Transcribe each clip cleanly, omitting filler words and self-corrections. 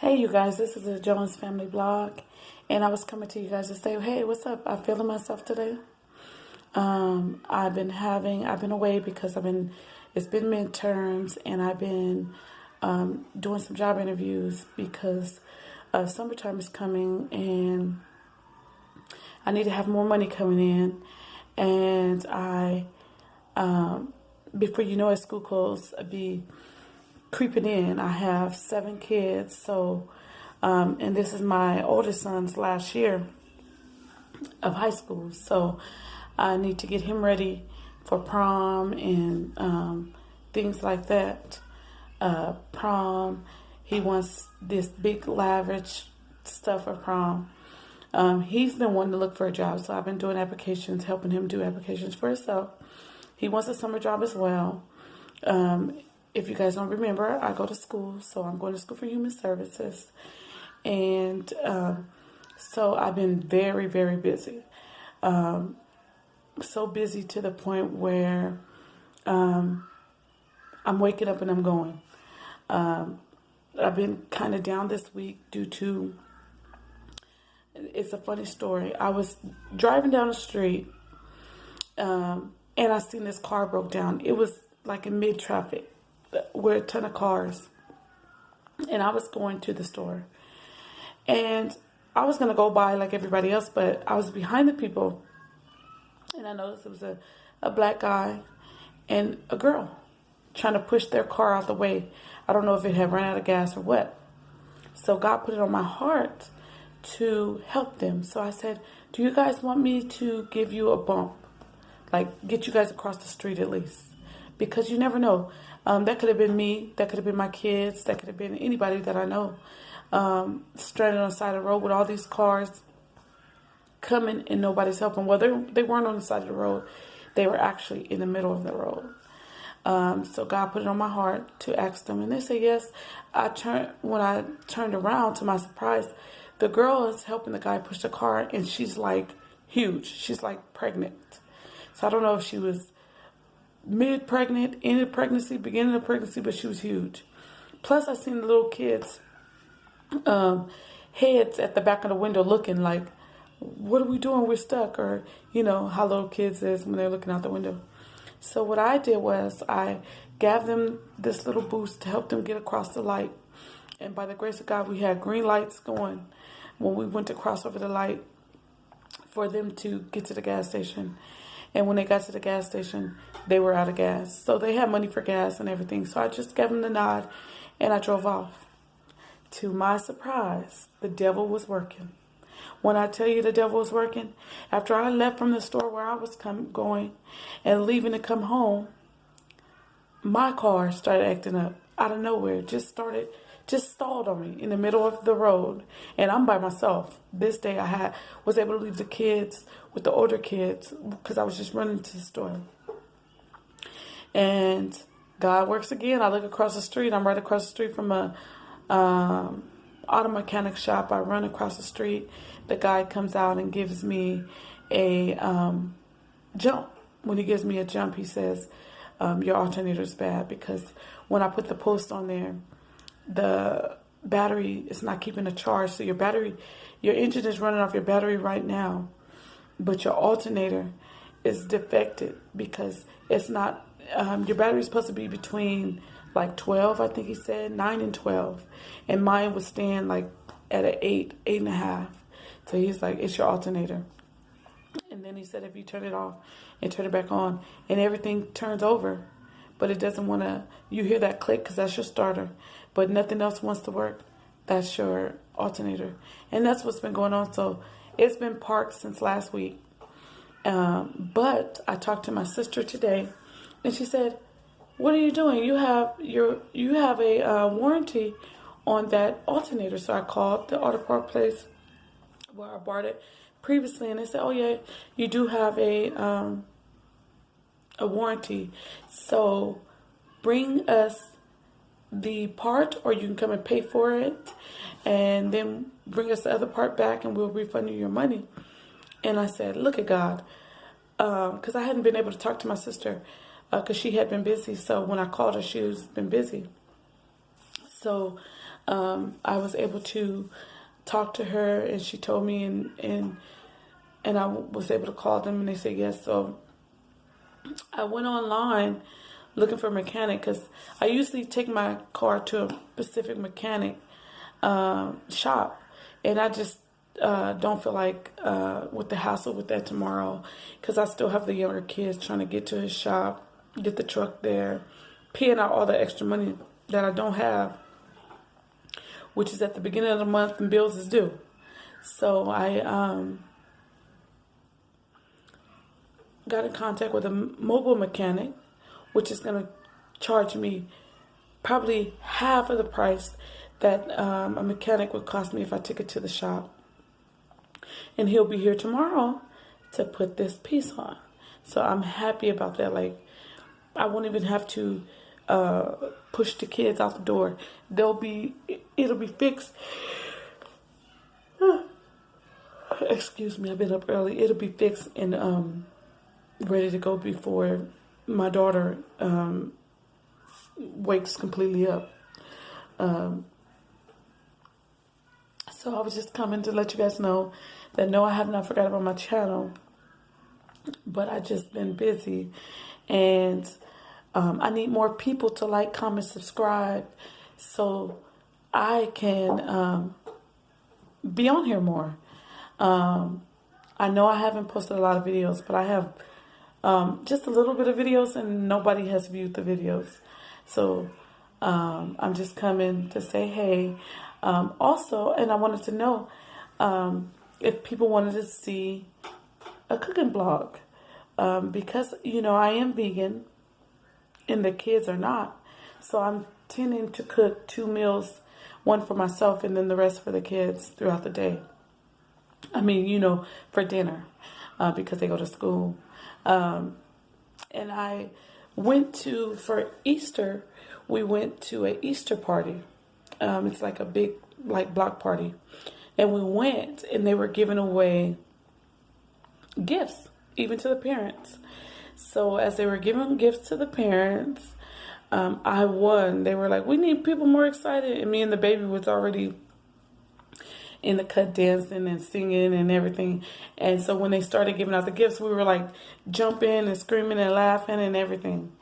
Hey, you guys, this is the Jones Family Blog, and I was coming to you guys to say, hey, what's up? I'm feeling myself today. I've been away because it's been midterms, and I've been doing some job interviews because summertime is coming, and I need to have more money coming in, and before you know it, school clothes be creeping in. I have 7 kids, and this is my oldest son's last year of high school, so I need to get him ready for prom and things like that. Prom, he wants this big lavish stuff for prom. He's been wanting to look for a job, so I've been doing applications, helping him do applications for himself. He wants a summer job as well. If you guys don't remember, I go to school, so I'm going to school for human services. And so I've been very, very busy. So busy to the point where I'm waking up and I'm going. I've been kind of down this week due to, it's a funny story. I was driving down the street and I seen this car broke down. It was like in mid-traffic with a ton of cars. And I was going to the store. And I was going to go by like everybody else, but I was behind the people. And I noticed it was a black guy and a girl trying to push their car out the way. I don't know if it had run out of gas or what. So God put it on my heart to help them. So I said, do you guys want me to give you a bump? Like, get you guys across the street at least. Because you never know. That could have been me. That could have been my kids. That could have been anybody that I know. Stranded on the side of the road with all these cars coming and nobody's helping. Well, they weren't on the side of the road. They were actually in the middle of the road. So God put it on my heart to ask them. And they said yes. When I turned around, to my surprise, the girl is helping the guy push the car, and she's like huge. She's like pregnant. So I don't know if she was mid-pregnant, end of pregnancy, beginning of pregnancy, but she was huge. Plus, I seen the little kids' heads at the back of the window looking like, what are we doing? We're stuck. Or, you know, how little kids is when they're looking out the window. So what I did was I gave them this little boost to help them get across the light. And by the grace of God, we had green lights going when we went to cross over the light for them to get to the gas station. And when they got to the gas station, they were out of gas. So they had money for gas and everything. So I just gave them the nod and I drove off. To my surprise, the devil was working. When I tell you the devil was working, after I left from the store where I was going and leaving to come home, my car started acting up out of nowhere. Just stalled on me in the middle of the road. And I'm by myself. This day I was able to leave the kids with the older kids because I was just running to the store. And God works again. I look across the street. I'm right across the street from a auto mechanic shop. I run across the street. The guy comes out and gives me a jump. When he gives me a jump, he says, your alternator is bad, because when I put the post on there, the battery is not keeping a charge. So your engine is running off your battery right now, but your alternator is defected because it's not, your battery is supposed to be between like 12, I think he said, 9 and 12. And mine was staying like at an 8.5. So he's like, it's your alternator. And then he said, if you turn it off and turn it back on and everything turns over, but it doesn't want to, you hear that click because that's your starter, but nothing else wants to work, that's your alternator. And that's what's been going on. So it's been parked since last week. But I talked to my sister today and she said, what are you doing? You have a warranty on that alternator. So I called the auto part place where I bought it previously, and they said, oh yeah, you do have a warranty. So bring us the part, or you can come and pay for it, and then bring us the other part back and we'll refund you your money. And I said, look at God. Because I hadn't been able to talk to my sister because she had been busy. So when I called her, she was been busy. So I was able to talk to her, and she told me, and I was able to call them, and they said yes. So I went online looking for a mechanic, because I usually take my car to a specific mechanic shop, and I just don't feel like with the hassle with that tomorrow, because I still have the younger kids trying to get to his shop, get the truck there, paying out all the extra money that I don't have, which is at the beginning of the month and bills is due. So I got in contact with a mobile mechanic, which is going to charge me probably half of the price that a mechanic would cost me if I took it to the shop. And he'll be here tomorrow to put this piece on. So I'm happy about that. Like, I won't even have to push the kids out the door. It'll be fixed. Excuse me, I've been up early. It'll be fixed and ready to go before my daughter wakes completely up. So I was just coming to let you guys know that no, I have not forgot about my channel, but I just been busy, and I need more people to like, comment, subscribe, so I can be on here more. I know I haven't posted a lot of videos, but I have just a little bit of videos, and nobody has viewed the videos. So I'm just coming to say hey. Also, and I wanted to know if people wanted to see a cooking blog, because, you know, I am vegan and the kids are not. So I'm tending to cook 2 meals, one for myself and then the rest for the kids throughout the day. I mean, you know, for dinner, because they go to school. And I went to, for Easter, we went to an Easter party. It's like a big, like, block party. And we went, and they were giving away gifts, even to the parents. So as they were giving gifts to the parents, I won. They were like, we need people more excited. And me and the baby was already in the cut dancing and singing and everything. And so when they started giving out the gifts, we were like jumping and screaming and laughing and everything.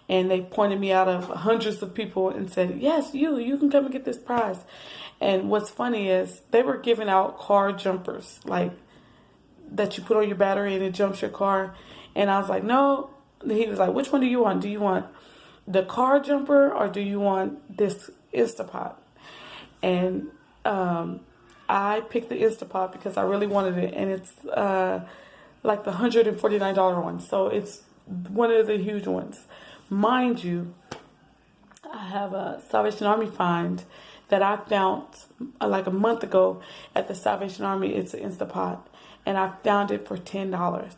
And they pointed me out of hundreds of people and said, yes, you can come and get this prize. And what's funny is they were giving out car jumpers, like, that you put on your battery and it jumps your car. And I was like, no. He was like, which one do you want? Do you want the car jumper, or do you want this Instapot? And I picked the Instapot because I really wanted it. And it's like the $149 one. So it's one of the huge ones. Mind you, I have a Salvation Army find that I found like a month ago at the Salvation Army. It's an Instapot, and I found it for $10.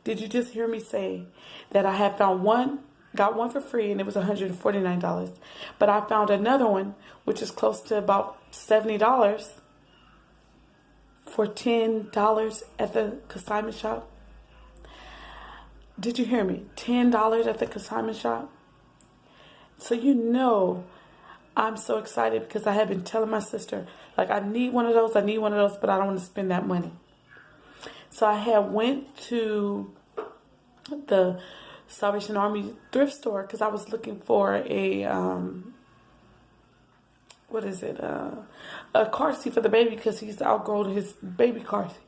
Did you just hear me say that I had found one, got one for free, and it was $149. But I found another one, which is close to about $70, for $10 at the consignment shop. Did you hear me? $10 at the consignment shop. So you know, I'm so excited because I have been telling my sister, like, I need one of those, but I don't want to spend that money. So I had went to the Salvation Army thrift store because I was looking for a, a car seat for the baby, because he's outgrown his baby car seat.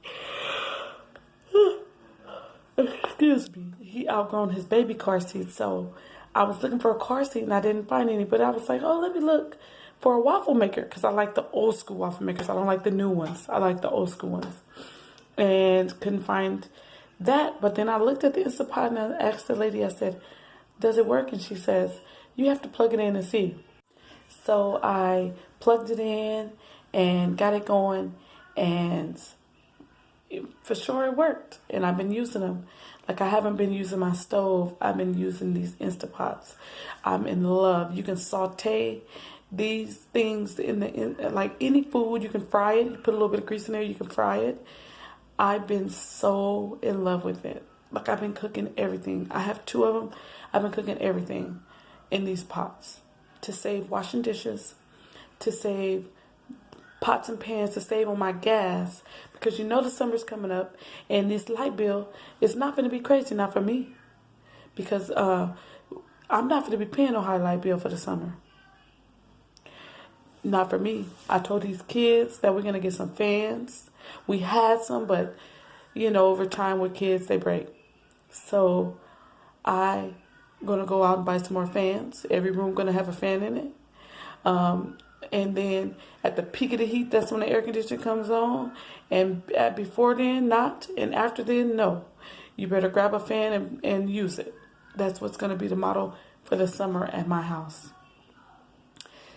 Excuse me. He outgrown his baby car seat. So I was looking for a car seat and I didn't find any. But I was like, oh, let me look for a waffle maker, because I like the old school waffle makers. I don't like the new ones. I like the old school ones. And couldn't find that. But then I looked at the Instapot and I asked the lady, I said, does it work? And she says, you have to plug it in and see. So I plugged it in and got it going, and for sure it worked. And I've been using them. Like, I haven't been using my stove. I've been using these Instapots. I'm in love. You can saute these things in like any food. You can fry it. You put a little bit of grease in there. You can fry it. I've been so in love with it. Like, I've been cooking everything. I have 2 of them. I've been cooking everything in these pots to save washing dishes, to save pots and pans, to save on my gas, because you know the summer's coming up and this light bill is not going to be crazy, not for me, because I'm not going to be paying no high light bill for the summer. Not for me. I told these kids that we're going to get some fans. We had some, but over time with kids, they break. So I'm going to go out and buy some more fans. Every room going to have a fan in it. And then at the peak of the heat, that's when the air conditioner comes on. And before then, not. And after then, no. You better grab a fan and use it. That's what's going to be the motto for the summer at my house.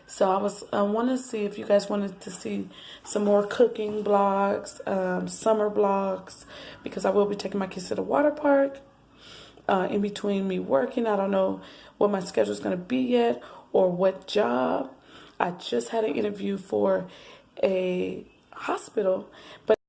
So I wanted to see if you guys wanted to see some more cooking blogs, summer blogs, because I will be taking my kids to the water park. In between me working, I don't know what my schedule is going to be yet or what job. I just had an interview for a hospital, but